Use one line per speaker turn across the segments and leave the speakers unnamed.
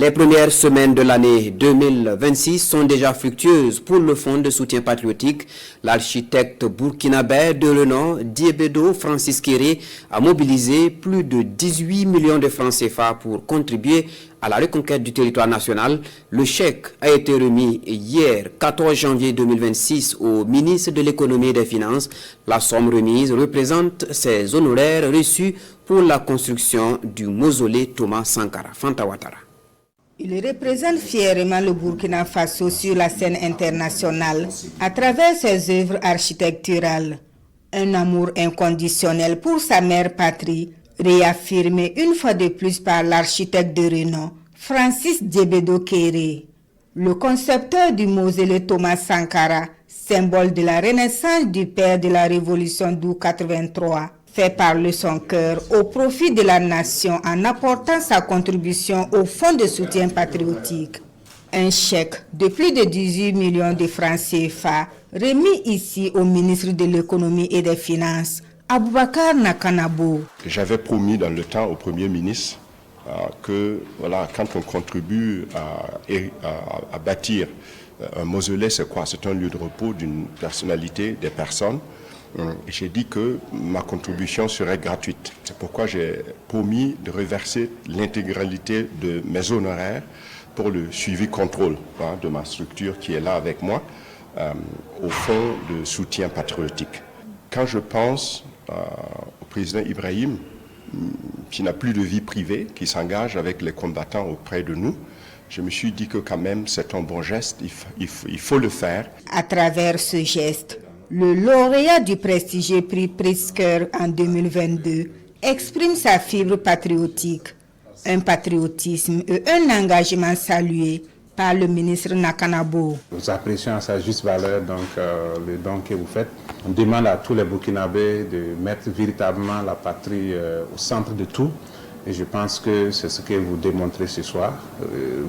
Les premières semaines de l'année 2026 sont déjà fructueuses pour le Fonds de soutien patriotique. L'architecte burkinabé de renom Diébedo Francis Kéré a mobilisé plus de 18 millions de francs CFA pour contribuer à la reconquête du territoire national. Le chèque a été remis hier, 14 janvier 2026, au ministre de l'Économie et des Finances. La somme remise représente ses honoraires reçus pour la construction du mausolée Thomas Sankara. Fanta Ouattara.
Il représente fièrement le Burkina Faso sur la scène internationale à travers ses œuvres architecturales. Un amour inconditionnel pour sa mère patrie, réaffirmé une fois de plus par l'architecte de renom, Francis Diébedo Kéré. Le concepteur du mausolée Thomas Sankara, symbole de la renaissance du père de la révolution d'août 83, fait parler son cœur au profit de la nation en apportant sa contribution au Fonds de soutien patriotique. Un chèque de plus de 18 millions de francs CFA remis ici au ministre de l'Économie et des Finances, Aboubacar Nakanabo.
J'avais promis dans le temps au Premier ministre que quand on contribue à bâtir un mausolée, c'est quoi? C'est un lieu de repos d'une personnalité, des personnes. Et j'ai dit que ma contribution serait gratuite. C'est pourquoi j'ai promis de reverser l'intégralité de mes honoraires pour le suivi-contrôle de ma structure qui est là avec moi au Fonds de soutien patriotique. Quand je pense au président Ibrahim, qui n'a plus de vie privée, qui s'engage avec les combattants auprès de nous, je me suis dit que quand même c'est un bon geste, il faut le faire.
À travers ce geste, le lauréat du prestigieux prix Pritzker en 2022 exprime sa fibre patriotique, un patriotisme et un engagement salué par le ministre Nakanabo.
Nous apprécions à sa juste valeur le don que vous faites. On demande à tous les Burkinabés de mettre véritablement la patrie au centre de tout. Et je pense que c'est ce que vous démontrez ce soir.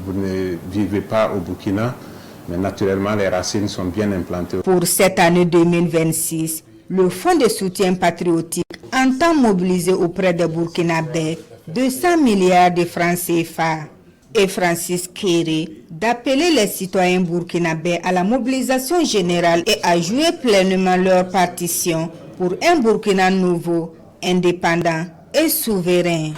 Vous ne vivez pas au Burkina, mais naturellement, les racines sont bien implantées.
Pour cette année 2026, le Fonds de soutien patriotique entend mobiliser auprès des Burkinabés 200 milliards de francs CFA. Et Francis Kéré d'appeler les citoyens burkinabés à la mobilisation générale et à jouer pleinement leur partition pour un Burkina nouveau, indépendant et souverain.